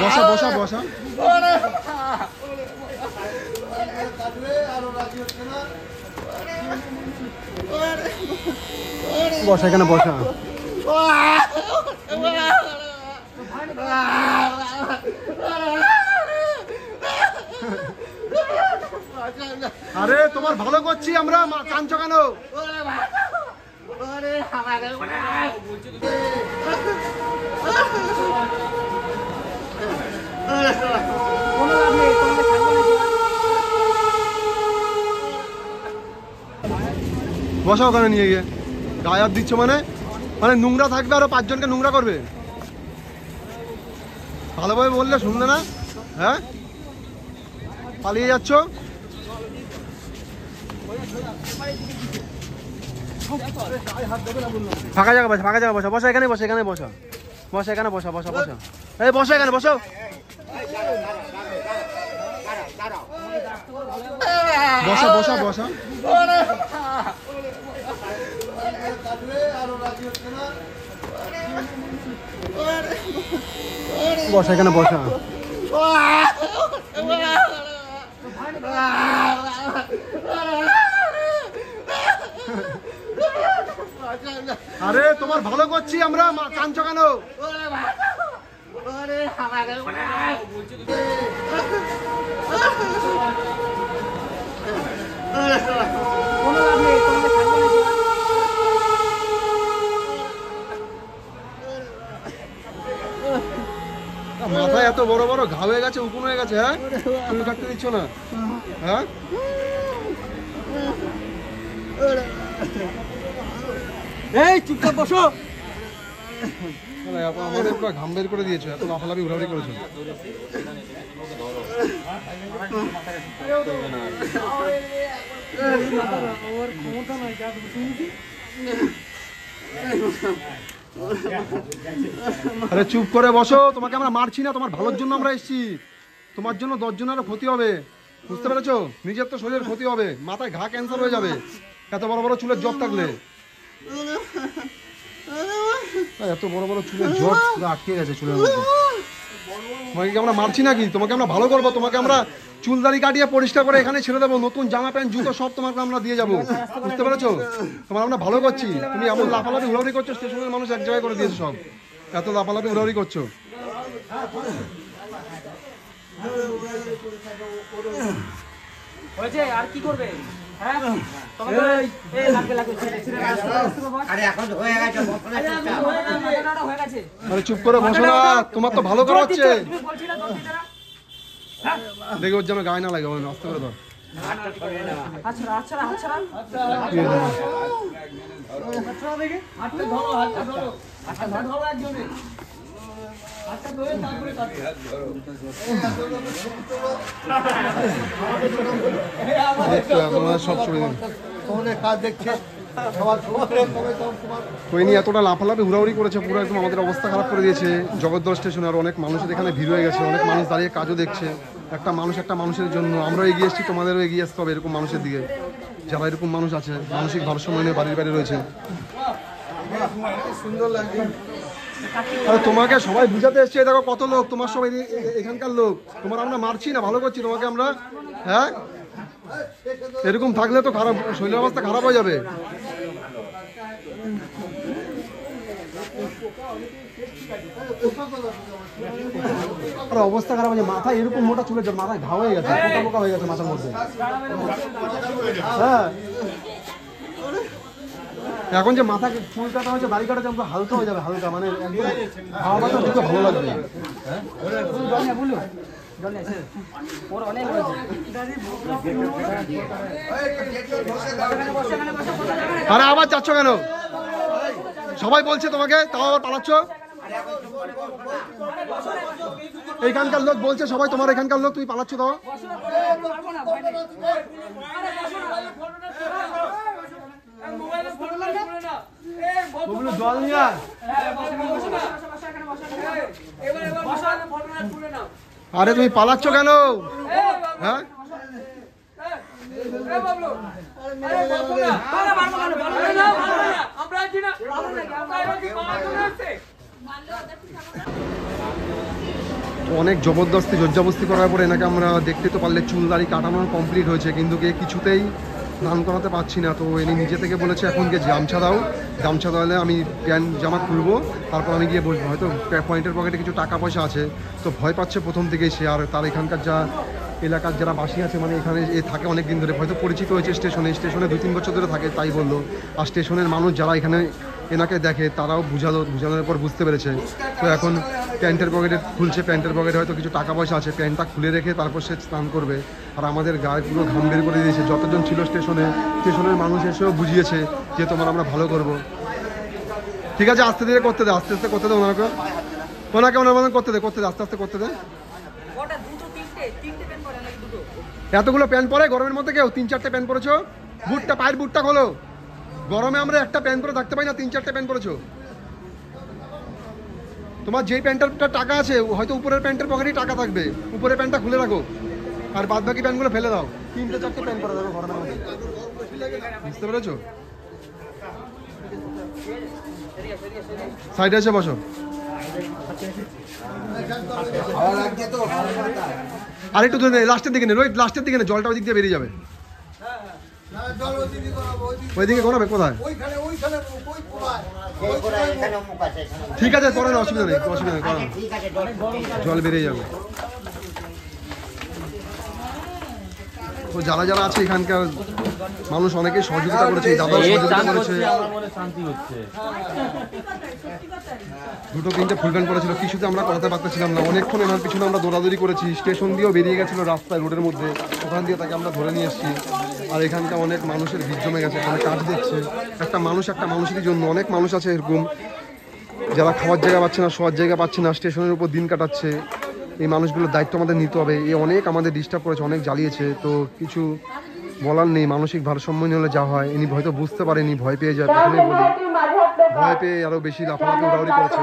বসা বসা বসা বসা এখানে বসা। আরে তোমার ভালো করছি আমরা, কাঁদছো কেন? বসা ওখানে নিয়ে গিয়ে গায়ে হাত দিচ্ছ মানে মানে নোংরা থাকবে আরো 5 জনকে নোংরা করবে। ভালোভাবে বললে শুনলে না? হ্যাঁ পালিয়ে যাচ্ছ। ফাঁকা জায়গা বসা, ফাঁকা জায়গা বসা, বসা এখানে, বসা এখানে, বসা বসা এখানে, বসা বসা বসা, এই বসা এখানে, বসো। বসা বসা বসা বসা এখানে, বসা। আরে তোমার ভালো করছি আমরা, কাঁদছো কেন? মাথায় এত বড় বড় ঘা হয়ে গেছে, উকুন হয়ে গেছে। হ্যাঁ তুমি কাটতে দিচ্ছ না? হ্যাঁ এই চুপচাপ বসো। আমাদের পুরো ঘাম বের করে দিয়েছো, এত লাফালাফি ঘোরাঘুরি করেছো। আরে চুপ করে বসো, তোমাকে আমরা মারছি না, তোমার ভালোর জন্য আমরা এসেছি। তোমার জন্য 10 জনের ক্ষতি হবে, বুঝতে পেরেছো? নিজের তো শরীরের ক্ষতি হবে, মাথায় ঘা ক্যান্সার হয়ে যাবে এত বড় বড় চুলের জট থাকলে। এত বড় বড় চুলের জট পুরো আটকে গেছে চুলের মধ্যে। তোমাকে কি আমরা মারছি নাকি? তোমাকে আমরা ভালো করবো, তোমাকে আমরা চুলদারি কাটিয়ে পরিষ্কার করে এখানে ছেড়ে দেবো, নতুন জামা প্যান্ট জুতো সব তোমাকে আমরা দিয়ে যাবো, বুঝতে পেরেছো? তোমার আমরা ভালো করছি, তুমি এমন লাফালাফি ঘোরাঘুরি করছো, স্টেশনের মানুষ এক জায়গায় করে দিয়েছে সব, এত লাফালাফি ঘোরাঘুরি করছো। আর কি করবে? আরে চুপ করে বসো না, তোমার তো ভালো করা হচ্ছে। দেখে ওর যেন গায়ে না লাগে, আস্তে করে ধর। সব ছড়ে দিন কাজ দেখছে, এতটা লাফালাফি হুড়াহুড়ি করেছে, পুরো একদম আমাদের অবস্থা খারাপ করে দিয়েছে। জগদ্দল স্টেশনে আর অনেক মানুষের এখানে ভিড় হয়ে গেছে, অনেক মানুষ দাঁড়িয়ে কাজও দেখছে। একটা মানুষ একটা মানুষের জন্য আমরা এগিয়ে এসেছি, তোমাদেরও এগিয়ে আসতে হবে এরকম মানুষের দিকে, যারা এরকম মানুষ আছে মানসিক ভারসাম্য নিয়ে বাড়ির বাইরে রয়েছে। সুন্দর লাগছে। আরে তোমাকে সবাই বুঝাতে এসছে, দেখো কত লোক, তোমার সবাই এখানকার লোক, তোমার আমরা মারছি না, ভালো করছি তোমাকে আমরা। হ্যাঁ এরকম থাকলে তো খারাপ, শরীরের অবস্থা খারাপ হয়ে যাবে। অবস্থা খারাপ হয়েছে, মাথায় এরকম মোটা চুলে মাথায় ঘা হয়ে গেছে, পোকা পোকা হয়ে গেছে মাথার মধ্যে। হ্যাঁ এখন যে মাথা চুল কাটা হয়েছে, দাড়ি কাটা যাবে, হালকা হয়ে যাবে, হালকা মানে একদম খাওয়া দাওয়া দেখতে ভালো লাগবে। আরে আবার যাচ্ছ কেন? সবাই বলছে তোমাকে, তাও আবার পালাচ্ছ। এইখানকার লোক বলছে সবাই, তোমার এখানকার লোক, তুমি পালাচ্ছ তাও। জল নিয়ে আরে তুমি পালাচ্ছ কেন? হ্যাঁ অনেক জবরদস্তি জোরজাবস্তি করার পরে এনাকে আমরা দেখতে তো পারলে চুল দাড়ি কাটানোর কমপ্লিট হয়েছে, কিন্তু কে কিছুতেই স্নান করাতে পারছি না। তো এনি নিজে থেকে বলেছে এখন গিয়ে গামছা দাও, গামছা দাওয়ালে আমি প্যান্ট জামা খুলবো, তারপর আমি গিয়ে বসবো। হয়তো পয়েন্টের পকেটে কিছু টাকা পয়সা আছে, তো ভয় পাচ্ছে প্রথম থেকেই সে। আর তার এখানকার যা এলাকার যারা বাসী আছে, মানে এখানে এ থাকে অনেক দিন ধরে, হয়তো পরিচিত হয়েছে স্টেশনে 2-3 বছর ধরে থাকে তাই বললো। আর স্টেশনের মানুষ যারা এখানে এনাকে দেখে তারাও বুঝানোর পর বুঝতে পেরেছে। তো এখন প্যান্টের পকেটে খুলছে, প্যান্টের পকেটে হয়তো কিছু টাকা পয়সা আছে, প্যান্টটা খুলে রেখে তারপর সে স্নান করবে। আর আমাদের গায়ে পুরো ঘাম বের করে দিয়েছে, যতজন ছিল স্টেশনের মানুষ এসেও বুঝিয়েছে যে তোমার আমরা ভালো করব। ঠিক আছে, আস্তে ধীরে করতে দে, আস্তে আস্তে করতে দে ওনাকে ওনার মতন করতে দে আস্তে আস্তে করতে দে। এতগুলো প্যান্ট পরে গরমের মধ্যে কেউ 3-4টে প্যান্ট পরেছো? বুটটা পায়ের বুটটা খোলো, গরমে আমরা একটা প্যান্ট পরে থাকতে পারি না, 3-4টে প্যান্ট পরেছো। তোমার যেই প্যান্টটা টাকা আছে হয়তো উপরের প্যান্টের পকেটেই টাকা থাকবে, উপরের প্যান্টটা খুলে রাখো আর বাদ বাকি প্যান্টগুলো ফেলে দাও। 3-4টে প্যান্ট পরে দেখো গরমের মধ্যে, বুঝতে পেরেছো? সাইডে এসে বসো। আর একটু ধরে লাস্টের দিকে নে, রোহিত লাস্টের দিকে নে, জলটা ওই দিক দিয়ে বেরিয়ে যাবে। ওইদিকে করাবে কোথায়? ঠিক আছে করেন, অসুবিধা নেই করান, জল বেরিয়ে যাবে। তো যারা যারা আছে এখানকার মানুষ অনেকেই সহযোগিতা করেছে, দাদা সহযোগিতা করেছে। 2-3টে ফুল প্যান্ট পরেছিল, কিছুতে আমরা করাতে পারতেছিলাম না। অনেকক্ষণ এনার পিছনে আমরা দৌড়াদৌড়ি করেছি, স্টেশন দিয়েও বেরিয়ে গেছিল রাস্তায় রোডের মধ্যে, ওখান দিয়ে তাকে আমরা ধরে নিয়ে এসেছি। আর এখানকার অনেক মানুষের ভিড় জমে গেছে, এখানে কাজ দেখছে। একটা মানুষেরই জন্য অনেক মানুষ আছে এরকম যারা খাওয়ার জায়গা পাচ্ছে না, শোয়ার জায়গা পাচ্ছে না, স্টেশনের উপর দিন কাটাচ্ছে। এই মানুষগুলোর দায়িত্ব আমাদের নিতে হবে। এ অনেক আমাদের ডিস্টার্ব করেছে, অনেক জ্বালিয়েছে, তো কিছু বলার নেই। মানসিক ভারসাম্য হলে যা হয়, ইনি হয়তো বুঝতে পারেনি, ভয় পেয়ে যায়। প্রথমে বলি ভয় পেয়ে আরো বেশি লাফালাফি উড়াউড়ি করেছে।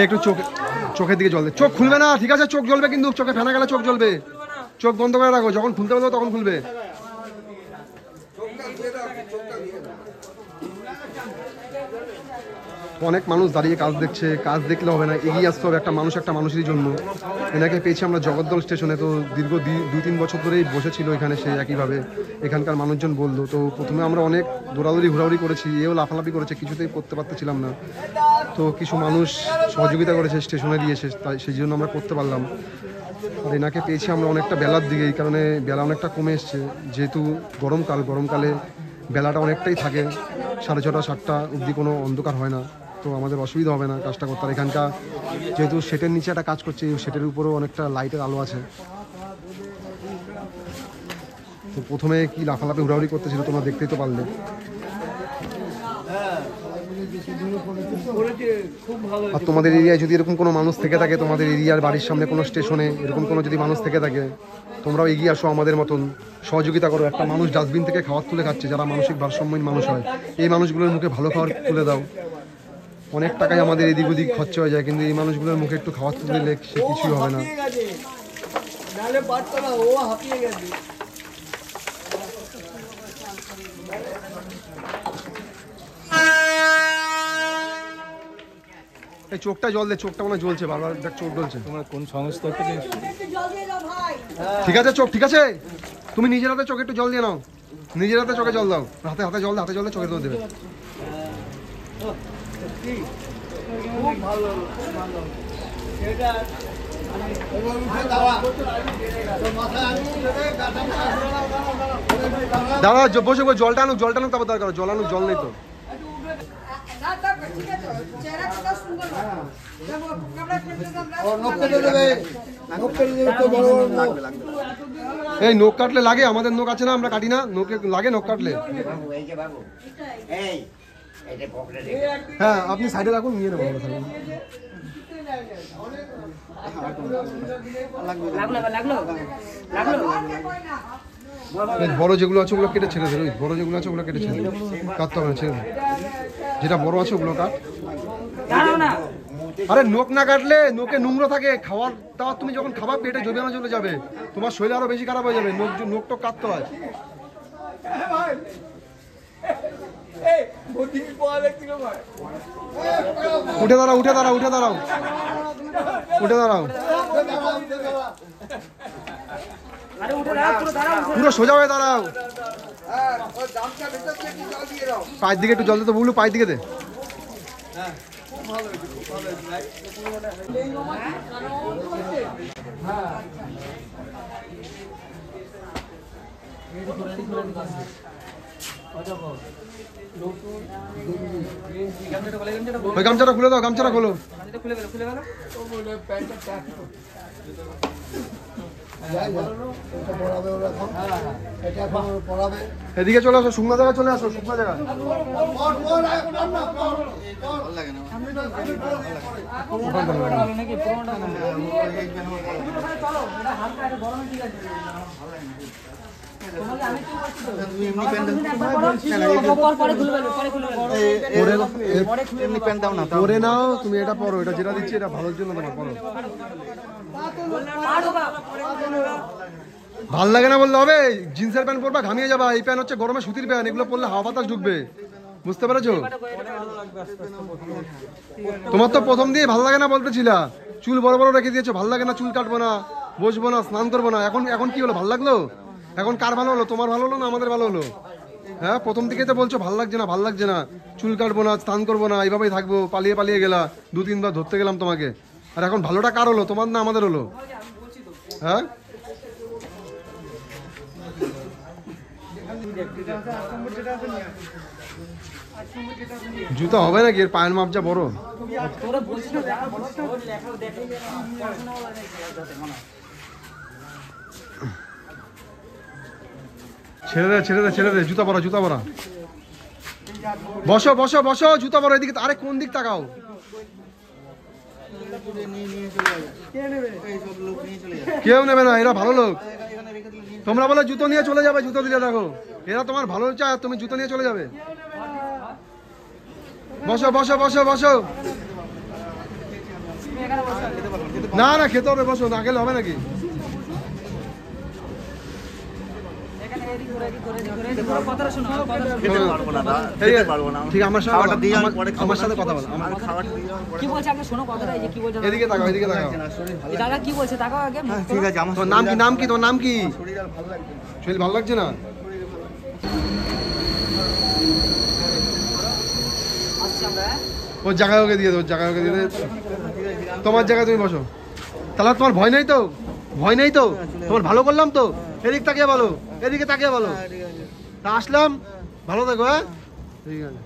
একটু চোখের দিকে জল দে, চোখ খুলবে না, ঠিক আছে? চোখ জ্বলবে কিন্তু, চোখে ফেনা গেলে চোখ জ্বলবে, চোখ বন্ধ করে রাখো, যখন খুলতে বলবো তখন খুলবে। অনেক মানুষ দাঁড়িয়ে কাজ দেখছে, কাজ দেখলে হবে না, এগিয়ে আসতে হবে একটা মানুষেরই জন্য। এনাকে পেয়েছি আমরা জগদ্দল স্টেশনে, তো দীর্ঘ 2-3 বছর ধরেই বসেছিল এখানে সে একইভাবে, এখানকার মানুষজন বললো। তো প্রথমে আমরা অনেক দৌড়াদৌড়ি ঘোরাঘুরি করেছি, এও লাফালাফি করেছে, কিছুতেই করতে পারতেছিলাম না। তো কিছু মানুষ সহযোগিতা করেছে স্টেশনে দিয়ে এসে, তাই সেই জন্য আমরা করতে পারলাম। আর এনাকে পেয়েছি আমরা অনেকটা বেলার দিকে, এই কারণে বেলা অনেকটা কমে এসছে, যেহেতু গরমকালে বেলাটা অনেকটাই থাকে, 6:30 7টা অবধি কোনো অন্ধকার হয় না, তো আমাদের অসুবিধা হবে না কাজটা করতে। আর এখানকার যেহেতু শেটের নিচে একটা কাজ করছে, শেটের উপরেও অনেকটা লাইটের আলো আছে। তো প্রথমে কি লাফালাফি উড়াউড়ি করতেছিল তোমরা দেখতেই তো পারলে। আর তোমাদের এরিয়ায় যদি এরকম কোনো মানুষ থেকে থাকে, তোমাদের এরিয়ার বাড়ির সামনে কোনো স্টেশনে এরকম কোনো যদি মানুষ থেকে থাকে, তোমরাও এগিয়ে আসো, আমাদের মতন সহযোগিতা করো। একটা মানুষ ডাস্টবিন থেকে খাবার তুলে খাচ্ছে, যারা মানসিক ভারসাম্যহীন মানুষ হয়, এই মানুষগুলোর মুখে ভালো খাবার তুলে দাও। অনেক টাকাই আমাদের এদিক ওদিক খরচা হয়ে যায়, কিন্তু এই মানুষগুলোর মুখে একটু খাবার তুলে দিলে সে কিছুই হবে না। এই চোখটা জল দে, চোখটা মনে জ্বলছে বারবার, দেখ চোখ জ্বলছে। তোমরা কোন সংস্থা থেকে? ঠিক আছে চোখ, ঠিক আছে, তুমি নিজের হাতে চোখে একটু জল দিয়ে নাও, নিজের হাতে চোখে জল দাও, হাতে জল দাও, হাতে জল দাও, চোখে জল দেবে। দাদা বসে জলটা আনুক, তারপর দরকার, জল আনুক, জল নেই তো। এই নখ কাটলে লাগে, আমাদের নখ আছে না, আমরা কাটি না, নখে লাগে নখ কাটলে। হ্যাঁ আপনি সাইডে রাখুন, নিয়ে নেবো। বড় যেগুলো আছে ওগুলো কেটে ছেড়ে দেবে, বড় যেগুলো আছে ওগুলো কেটে ছেড়ে দেবে, কাটতে হবে না, ছেড়ে দেবে। যেটা বড় আছে ওগুলো কাট। আরে নোক না কাটলে নোকে নোংরা থাকে, খাওয়ার দাওয়ার তুমি যখন খাবার পেটে জমে চলে যাবে, তোমার শরীর আরো বেশি খারাপ হয়ে যাবে। নোক টোক কাটতে হয়। উঠে দাঁড়াও, উঠে দাঁড়াও, উঠে দাঁড়াও, উঠে দাঁড়াও, পুরো সোজা হয়ে দাঁড়াও। পায়ের দিকে একটু জল দিতে বললো, পায়ের দিকে দে। ওই গামছাটা খুলে দাও, গামছাটা খোলো। এদিকে চলে আসো, শুকনো জায়গায় চলে আসো, শুকনো জায়গায়। পরে নাও তুমি, এটা পরো, এটা যেটা দিচ্ছি এটা ভালোর জন্য তোমার, পরো। ভাল লাগে না বললে হবে? জিন্সের প্যান্ট পরবা, ঘামিয়ে যাবা। এই প্যান্ট হচ্ছে গরমে সুতির প্যান্ট, এগুলো পরলে হাওয়া বাতাস ঢুকবে, বুঝতে পেরেছো? তোমার তো প্রথম দিয়ে ভাল লাগে না বলতেছিলা, চুল বড় বড় রেখে দিয়েছো, ভাল লাগে না, চুল কাটবো না, বসবো না, স্নান করবো না। এখন কি হলো, ভাল লাগলো? এখন কার ভালো হলো, তোমার ভালো হলো না আমাদের ভালো হলো? হ্যাঁ, প্রথম দিকে তো বলছো ভাল লাগছে না, ভাল লাগছে না, চুল কাটবো না, স্নান করবো না, এইভাবেই থাকবো, পালিয়ে পালিয়ে গেলা, 2-3 বার ধরতে গেলাম তোমাকে। আর এখন ভালোটা কার হলো, তোমার না আমাদের হলো? হ্যাঁ, জুতা হবে নাকি? এর পায়ের মাপ যা বড়। ছেড়ে দে, ছেড়ে দে, ছেড়ে দে, জুতা পরা, জুতা পরা। বসো বসো বসো, জুতা পরা। এদিকে, আরে কোন দিক তাকাও? কেউ নেবে না, এরা ভালো লোক। তোমরা বলে জুতো নিয়ে চলে যাবে, জুতো দিলে দেখো, এরা তোমার ভালো চায়, তুমি জুতো নিয়ে চলে যাবে। বসো বসো বসো বসো। না না, খেতে হবে, বসো, না খেলে হবে নাকি? ঠিক, আমার সাথে কথা বলো। কি বলছে আপনি শোনো কথাটা, এই যে কি বলছে এদিকে তাকাও, এদিকে তাকাও। দাদা কি বলছে তাকাও আগে। ঠিক আছে, আমার তোমার নাম কি? নাম কি তোমার? নাম কি? শরীর ভালো লাগছে না? ওর জায়গায় ওকে দিয়ে দে, ওর জায়গায় ওকে দিয়ে দে। তোমার জায়গায় তুমি বসো। তাহলে তোমার ভয় নেই তো? ভয় নেই তো? তোমার ভালো করলাম তো? এদিক তাকিয়ে বলো, এদিকে তাকিয়ে বলো। তা আসলাম, ভালো থাকো। হ্যাঁ, ঠিক আছে।